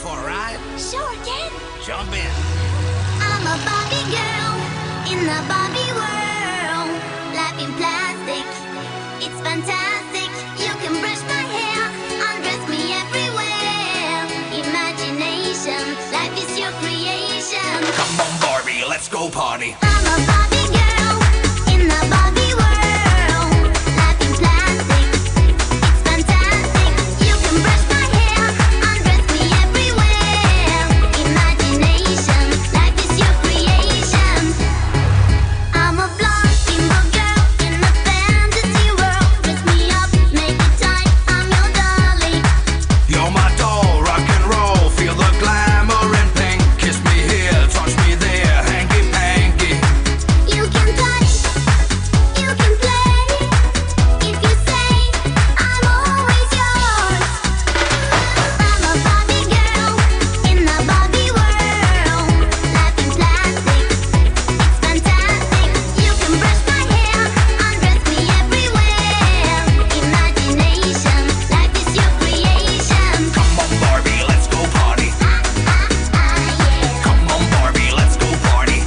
for a ride? Sure, Ken. Jump in. I'm a Barbie girl in the Barbie world. Life in plastic, it's fantastic. You can brush my hair, undress me everywhere. Imagination, life is your creation. Come on, Barbie, let's go party. I'm a Barbie girl in the Barbie world. Life in plastic, it's fantastic. You can brush my hair, undress me everywhere. Imagination, life is your creation. I'm a blonde steamboat girl in a fantasy world. Dress me up, make it tight, I'm your dolly. You're my doll, rock and roll. Feel the glamour and pink. Kiss me here, touch me there, hanky panky. You can touch, you can play. If you say, I'm always yours. I'm a Barbie girl in the Barbie world. Life in plastic, it's fantastic. You can brush my hair, undress me everywhere. Imagination, life is your creation. Come on, Barbie, let's go party. Yeah. Come on, Barbie, let's go party.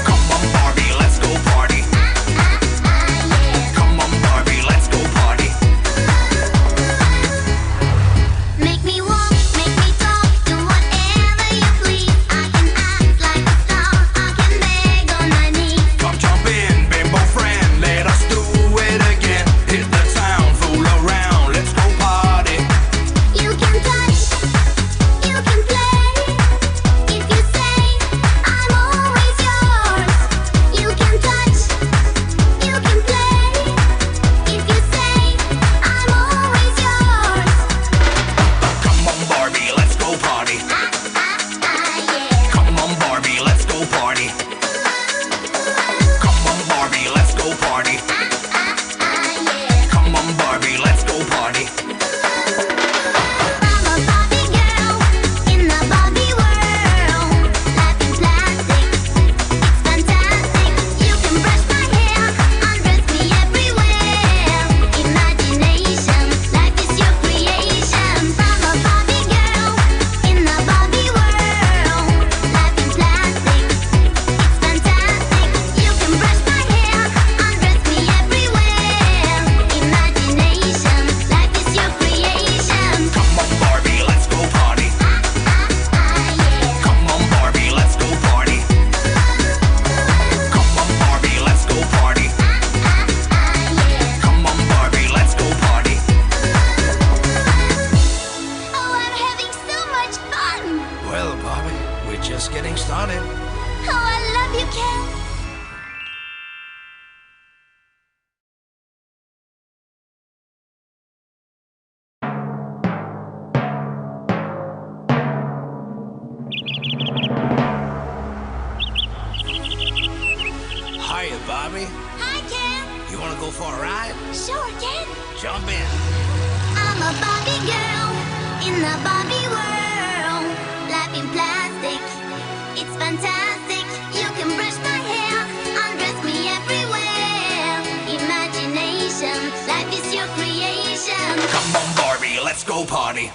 Come on, Barbie, let's go party. Yeah. Come on, Barbie, let's go party. Make me walk, make me talk, do whatever you please. I can act like a star, I can beg on my knees. Come jump in, bimbo friend, let us do it again. Hit the town, fool around, let's go party. You can touch, you can play. If you say, I'm always yours. You can touch, you can play. If you say, I'm always yours. Come on, Barbie, let's go party. Yeah. Come on, Barbie, let's go party. Come on, Barbie, let's go party. Yeah. Come on, Barbie, let's go party. I'm a Barbie girl in the Barbie world. Life in plastic, it's fantastic. You can brush my hair, undress me everywhere. Imagination, life is your creation. I'm a Barbie girl in the Barbie world. Life in plastic, it's fantastic. You can brush my hair, undress me everywhere. Imagination, life is your creation. Come on, Barbie, let's go party. Yeah. Come on, Barbie, let's go party. Come on, Barbie, let's go party. Yeah. Come on, Barbie, let's go party. Oh, I'm having so much fun! Well, Barbie, we're just getting started. Oh, I love you, Ken! Hiya, Barbie. Hi, Ken! You wanna go for a ride? Sure, Ken! Jump in. I'm a Barbie girl in the Barbie world. Life in plastic, it's fantastic. You can brush my hair, undress me everywhere. Imagination, life is your creation. Come on, Barbie, let's go party.